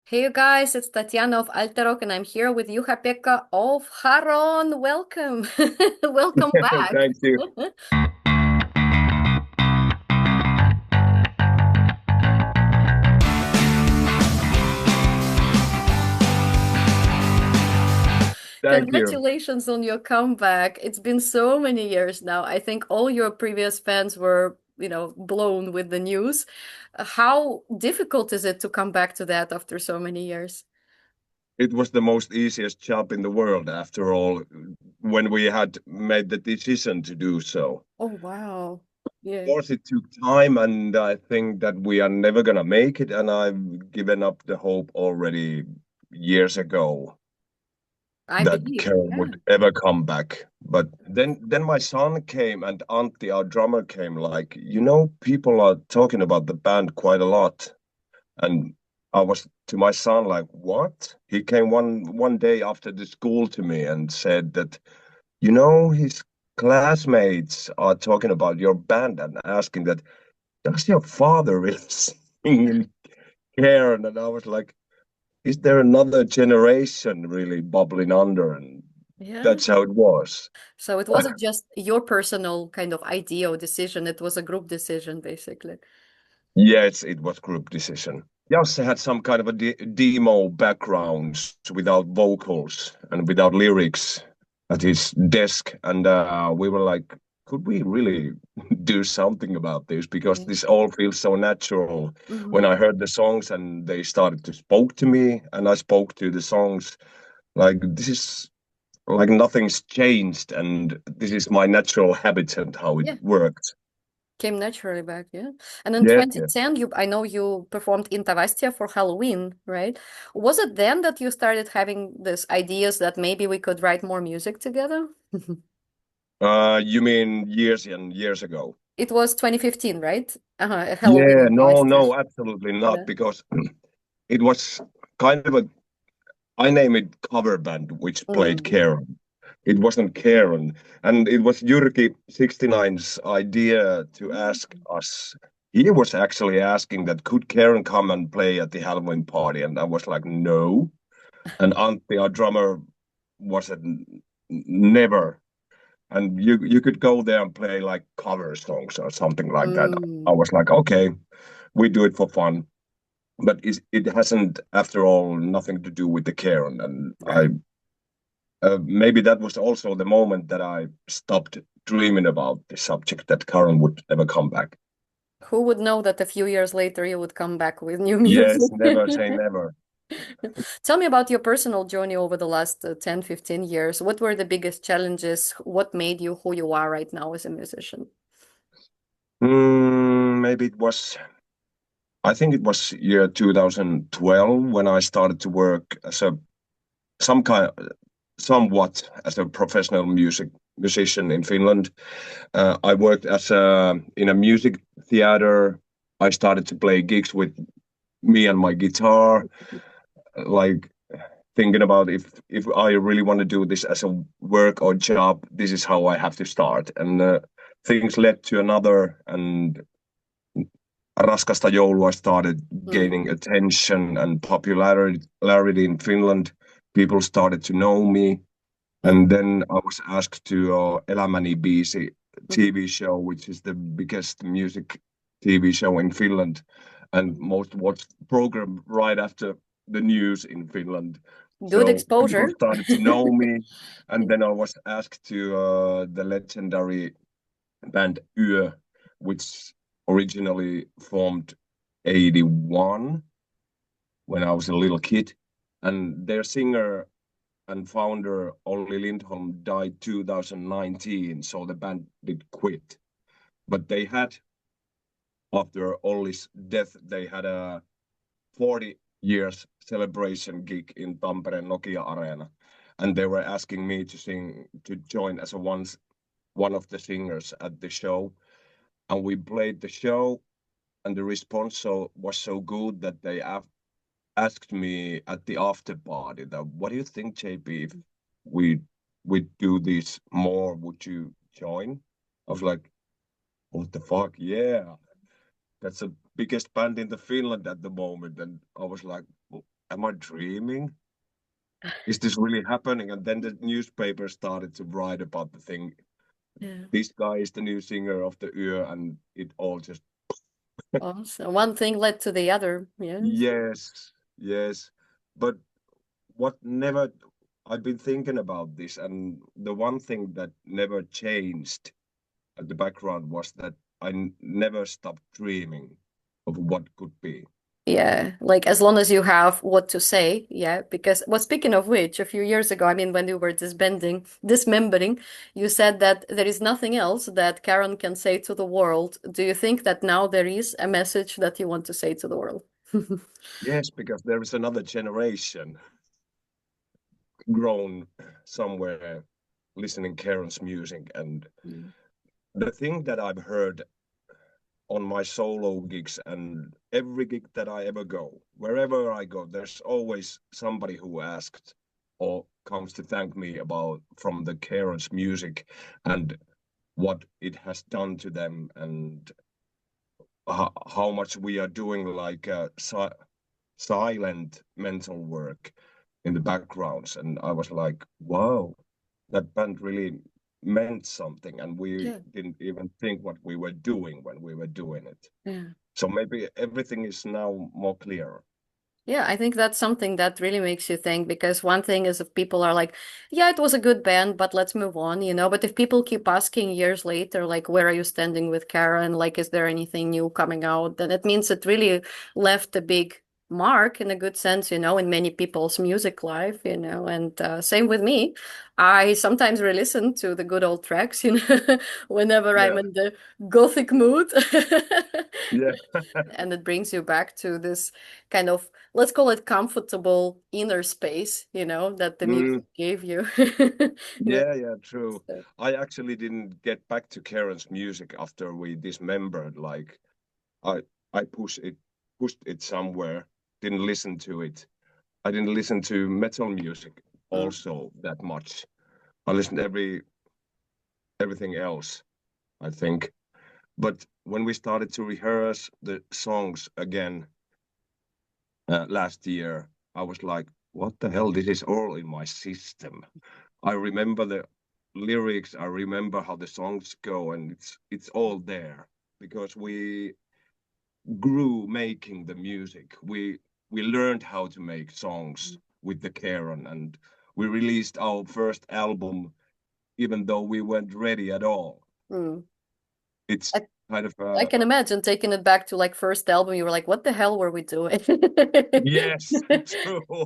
Hey you guys, it's Tatiana of AlteRock and I'm here with Juha-Pekka of Charon. Welcome. Welcome back. Thank you. Thank you. Congratulations on your comeback. It's been so many years now. I think all your previous fans were, blown with the news. How difficult is it to come back to that after so many years? It was the most easiest job in the world, after all, when we had made the decision to do so. Oh, wow. Of Yeah. course, it took time, and I think that we are never gonna make it, and I've given up the hope already years ago I that believe. Charon Yeah. would ever come back. But then my son came, and Antti, our drummer, came. Like, people are talking about the band quite a lot. And I was to my son like, what? He came one day after the school to me and said that, his classmates are talking about your band and asking that, does your father really sing in Cairn? And I was like, is there another generation really bubbling under? And Yeah. that's how it was. So it wasn't just your personal kind of idea or decision, it was a group decision, basically. Yes, it was group decision. Jasse had some kind of a demo backgrounds without vocals and without lyrics at his desk, and we were like, could we really do something about this? Because Yeah. this all feels so natural. When Hmm. I heard the songs and they started to spoke to me, and I spoke to the songs, like this is like nothing's changed, and this is my natural habitat, how it Yeah. worked. Came naturally back, yeah. And in Yes, yes. 2010, I know you performed in Tavastia for Halloween, right? Was it then that you started having these ideas that maybe we could write more music together? You mean years and years ago? It was 2015, right? Halloween Yeah, in no, Tavastia. no, absolutely not, Yeah. because it was kind of I name it cover band, which played Mm. Charon. It wasn't Charon, and it was Jyrki 69's idea to ask us. He was actually asking that could Charon come and play at the Halloween party, and I was like, no. And Antti, our drummer, was never. And you could go there and play like cover songs or something like that. I Mm. was like, okay, we do it for fun, but it hasn't, after all, nothing to do with the Karen. And I Right. maybe that was also the moment that I stopped dreaming about the subject that Karen would ever come back. Who would know that a few years later you would come back with new Yes, music? never say never. Tell me about your personal journey over the last 10, 15 years. What were the biggest challenges? What made you who you are right now as a musician? Maybe I think it was year 2012 when I started to work as a some kind somewhat as a professional musician in Finland. I worked as in a music theater. I started to play gigs with me and my guitar, like thinking about if I really want to do this as a work or job, this is how I have to start. And things led to another, and Raskasta joulua started Mm. gaining attention and popularity in Finland. People started to know me. Mm. And then I was asked to Elämäni biisi Mhm. TV show, which is the biggest music TV show in Finland and Mhm. most watched program right after the news in Finland. Good So people exposure. started to know me, and Yeah. then I was asked to the legendary band Yö, which originally formed 81 when I was a little kid, and their singer and founder Olli Lindholm died 2019, so the band did quit. But they had, after Olli's death, they had a 40 years celebration gig in Tampere Nokia Arena, and they were asking me to join as one of the singers at the show, and we played the show, and the response was so good that they asked me at the after party that, what do you think, JP, if we we do this more, would you join? I was like, what the fuck? Yeah, that's the biggest band in the Finland at the moment. And I was like, am I dreaming? Is this really happening? And then the newspaper started to write about the thing. Yeah. This guy is the new singer of the year, and it all just Also, one thing led to the other. Yes. yes, yes. But what never I've been thinking about this, and the one thing that never changed at the background was that I never stopped dreaming of what could be. Yeah, like as long as you have what to say, yeah. Because, well, speaking of which, a few years ago, I mean, when you were dismembering, you said that there is nothing else that Karen can say to the world. Do you think that now there is a message that you want to say to the world? Yes, because there is another generation grown somewhere listening Karen's music, and Mm. the thing that I've heard on my solo gigs and every gig that I ever go, wherever I go, there's always somebody who asked or comes to thank me about from the Karen's music and what it has done to them and how much we are doing like silent mental work in the backgrounds. And I was like, wow, that band really meant something. And we Yeah, didn't even think what we were doing when we were doing it. yeah. So maybe everything is now more clear. Yeah, I think that's something that really makes you think because one thing is if people are like, yeah, it was a good band, but let's move on, you know. But if people keep asking years later, like, where are you standing with Karen? Like, is there anything new coming out? Then it means it really left a big mark in a good sense, you know, in many people's music life, you know. And same with me. I sometimes re-listen to the good old tracks, you know, whenever I'm Yeah, in the gothic mood. yeah. And it brings you back to this kind of, let's call it comfortable inner space, you know, that the Mm, music gave you. Yeah. yeah, yeah, true. So, I actually didn't get back to Karen's music after we dismembered. Like I I pushed it somewhere, didn't listen to it. I didn't listen to metal music mm, also that much. I listened everything else, I think. But when we started to rehearse the songs again last year, I was like, what the hell? This is all in my system. I remember the lyrics, I remember how the songs go, and it's all there because we grew making the music. We learned how to make songs with the Charon, and we released our first album even though we weren't ready at all. mm. It's I, kind of I can imagine taking it back to like first album, you were like, what the hell were we doing? yes, true.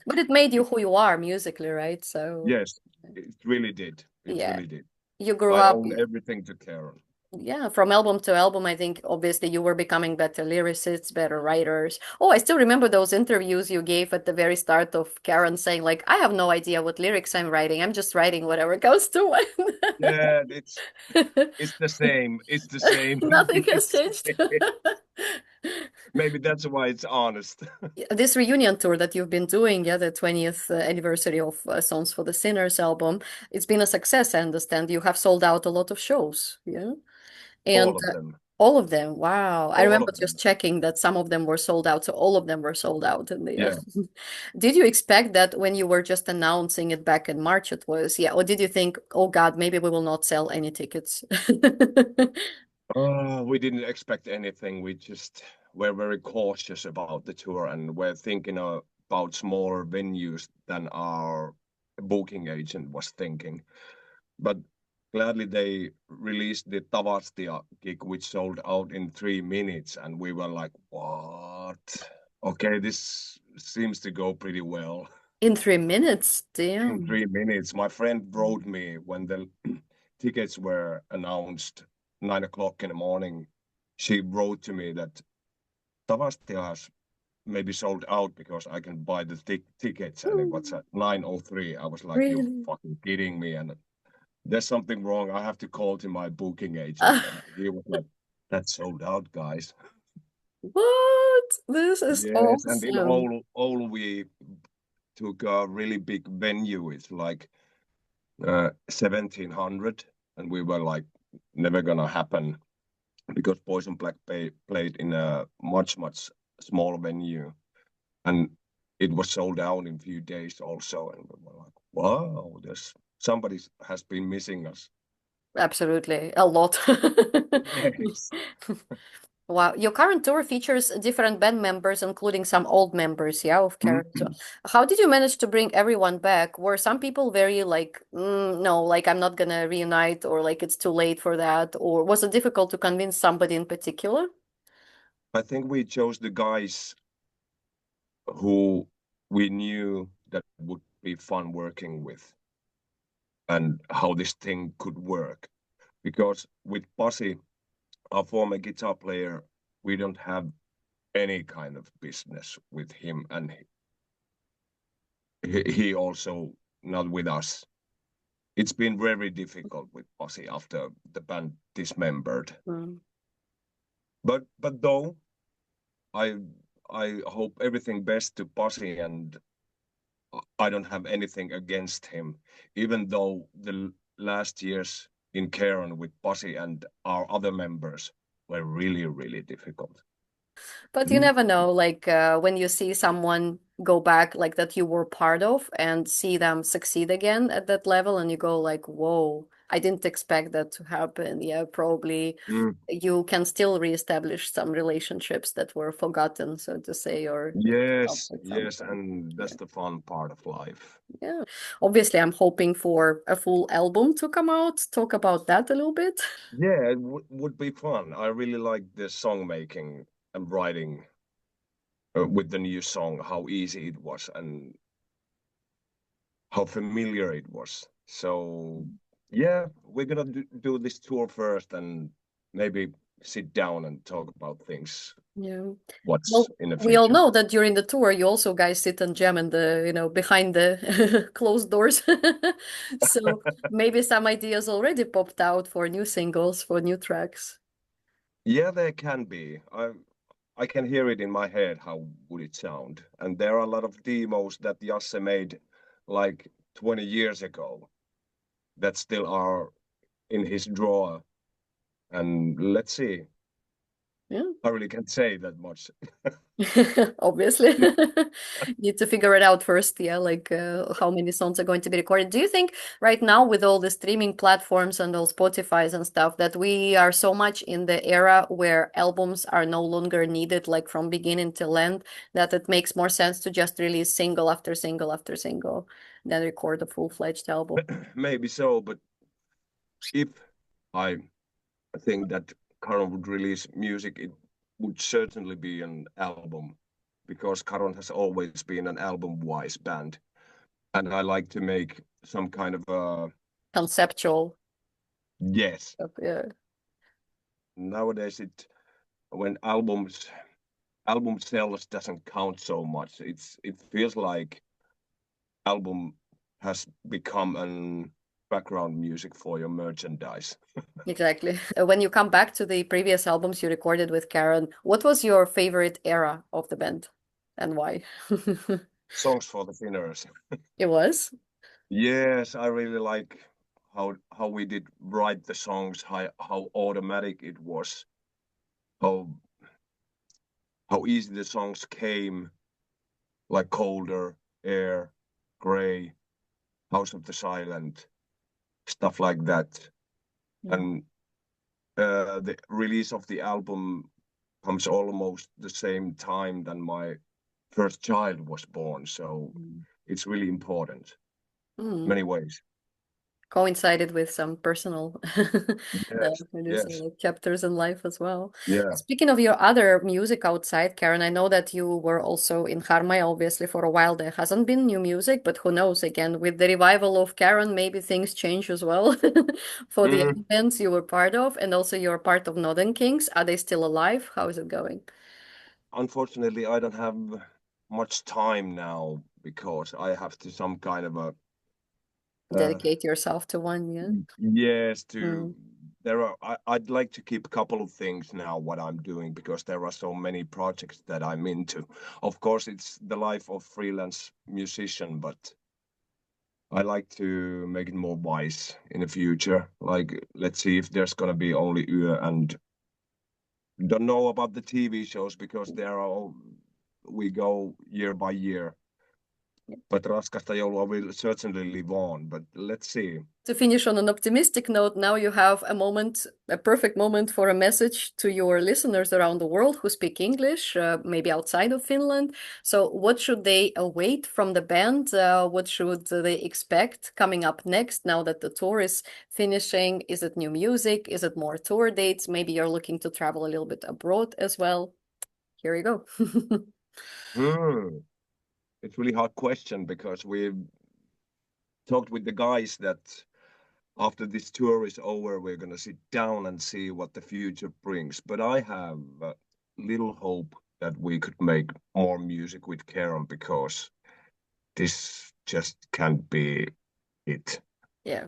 But it made you who you are musically, right? So, Yes, it really did. It yeah, really did. you grew I up. own everything to Charon. Yeah, from album to album, I think obviously you were becoming better lyricists, better writers. Oh, I still remember those interviews you gave at the very start of Karen saying, like, I have no idea what lyrics I'm writing. I'm just writing whatever comes to Yeah, mind. it's the same. It's the same. Nothing has changed. Maybe that's why it's honest. This reunion tour that you've been doing, yeah, the 20th anniversary of Songs for the Sinners album, it's been a success, I understand. You have sold out a lot of shows, yeah? And All of them. all of them, wow. I All remember of just them. checking that some of them were sold out, so all of them were sold out. And yeah. Yeah. Did you expect that when you were just announcing it back in March it was, yeah, or did you think, oh God, maybe we will not sell any tickets? Oh, we didn't expect anything. We just were very cautious about the tour and we're thinking about smaller venues than our booking agent was thinking. But gladly they released the Tavastia gig, which sold out in 3 minutes, and we were like, "What? Okay, this seems to go pretty well." In 3 minutes, In damn. 3 minutes, my friend wrote me when the tickets were announced 9 o'clock in the morning. She wrote to me that Tavastia has maybe sold out because I can buy the tickets, and it was at 9:03. I was like, "You Really? fucking kidding me?" And there's something wrong. I have to call to my booking agent. And he was like, that's sold out, guys. What? This is Yes, and in awesome. all we took a really big venue. It's like 1,700, and we were like, never gonna happen because Poison Black played in a much smaller venue. and it was sold out in a few days also. And we were like, wow, there's somebody has been missing us. Absolutely, a lot. Yes. Wow, your current tour features different band members, including some old members, yeah, of Charon. So how did you manage to bring everyone back? Were some people very like, no, like I'm not gonna reunite, or like it's too late for that, or was it difficult to convince somebody in particular? I think we chose the guys who we knew that would be fun working with and how this thing could work. Because with Pasi, our former guitar player, we don't have any kind of business with him, and he also not with us. It's been very difficult with Pasi after the band dismembered. Mm. But though I I hope everything best to Pasi, and I don't have anything against him, even though the last years in Charon with Pasi and our other members were really, really difficult. But you never know, like when you see someone go back like that you were part of and see them succeed again at that level, and you go like, whoa, I didn't expect that to happen. Yeah, probably Mm. you can still reestablish some relationships that were forgotten, so to say, or help Yes, at some yes, point. and Yeah. that's the fun part of life. Yeah. Obviously, I'm hoping for a full album to come out. Talk about that a little bit. Yeah, it would be fun. I really like the song making and writing with the new song, how easy it was and how familiar it was. So, yeah, we're gonna do this tour first and maybe sit down and talk about things, Yeah. what's Well, in the we all future. know that during the tour, you also guys sit and jam in the, behind the closed doors. So maybe some ideas already popped out for new singles, for new tracks. Yeah, there can be. I can hear it in my head. How would it sound? And there are a lot of demos that Jasse made like 20 years ago that still are in his drawer. And let's see. Yeah. I really can't say that much. Obviously. Need to figure it out first, yeah, like how many songs are going to be recorded. Do you think right now with all the streaming platforms and all Spotify's and stuff that we are so much in the era where albums are no longer needed, like from beginning till end, that it makes more sense to just release single after single after single than record a full-fledged album? Maybe so, but if I think that Charon would release music, it would certainly be an album because Charon has always been an album-wise band. And I like to make some kind of Conceptual yes. stuff, yeah. Nowadays it when album sales doesn't count so much. It feels like album has become an background music for your merchandise. Exactly. When you come back to the previous albums you recorded with Karen, what was your favorite era of the band and why? Songs for the sinners. It was. Yes, I really like how we did write the songs, how automatic it was, how how easy the songs came, like Colder, Air, Gray, House of the Silent, stuff like that. Mm. And the release of the album comes almost the same time than my first child was born, so it's really important Mm. many ways. Coincided with some personal Yes, how do you say, yes, like chapters in life as well. yeah. Speaking of your other music outside, Karen, I know that you were also in Harmai, obviously, for a while. There hasn't been new music, but who knows? Again, with the revival of Karen, maybe things change as well for the Mm, other bands you were part of, and also you're part of Northern Kings. Are they still alive? How is it going? unfortunately, I don't have much time now because I have to some kind of a uh, Dedicate yourself to one, yeah? yes to Mm. there are I'd like to keep a couple of things now what I'm doing because there are so many projects that I'm into. Of course, it's the life of freelance musician, but I like to make it more wise in the future. Like, let's see if there's gonna be only Yö and don't know about the TV shows because there are we go year by year. But raskasta joulua will certainly live on, but let's see. To finish on an optimistic note, now you have a moment, a perfect moment for a message to your listeners around the world who speak English, maybe outside of Finland. So what should they await from the band? What should they expect coming up next now that the tour is finishing? Is it new music? Is it more tour dates? Maybe you're looking to travel a little bit abroad as well. Here you go. It's really hard question because we've talked with the guys that after this tour is over, we're going to sit down and see what the future brings. But I have little hope that we could make more music with Charon because this just can't be it. Yeah.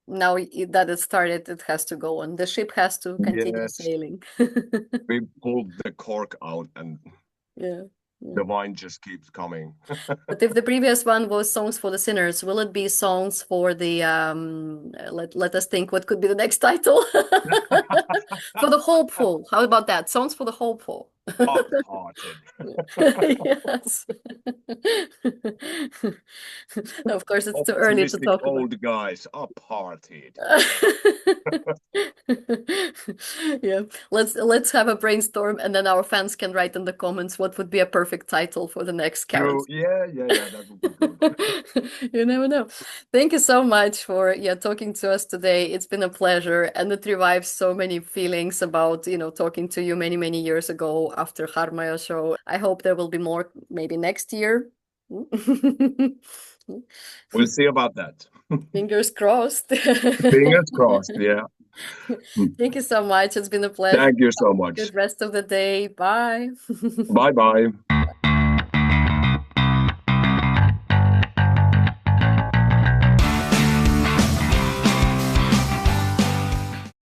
Now that it started, it has to go on. The ship has to continue sailing. We pulled the cork out and yeah. the wine just keeps coming. But if the previous one was Songs for the Sinners, will it be songs for the let us think what could be the next title? For the hopeful. How about that? Songs for the hopeful. Uphearted. Yes. No, of course, it's too early to talk about. Old guys, uphearted. Yeah, let's have a brainstorm, and then our fans can write in the comments what would be a perfect title for the next Charon. Yeah, that would be good. You never know. Thank you so much for talking to us today. It's been a pleasure, and it revives so many feelings about talking to you many years ago after Harmaja show. I hope there will be more maybe next year. We'll see about that. Fingers crossed. Fingers crossed, yeah. Thank you so much. It's been a pleasure. Thank you so much. Good rest of the day. Bye. Bye-bye.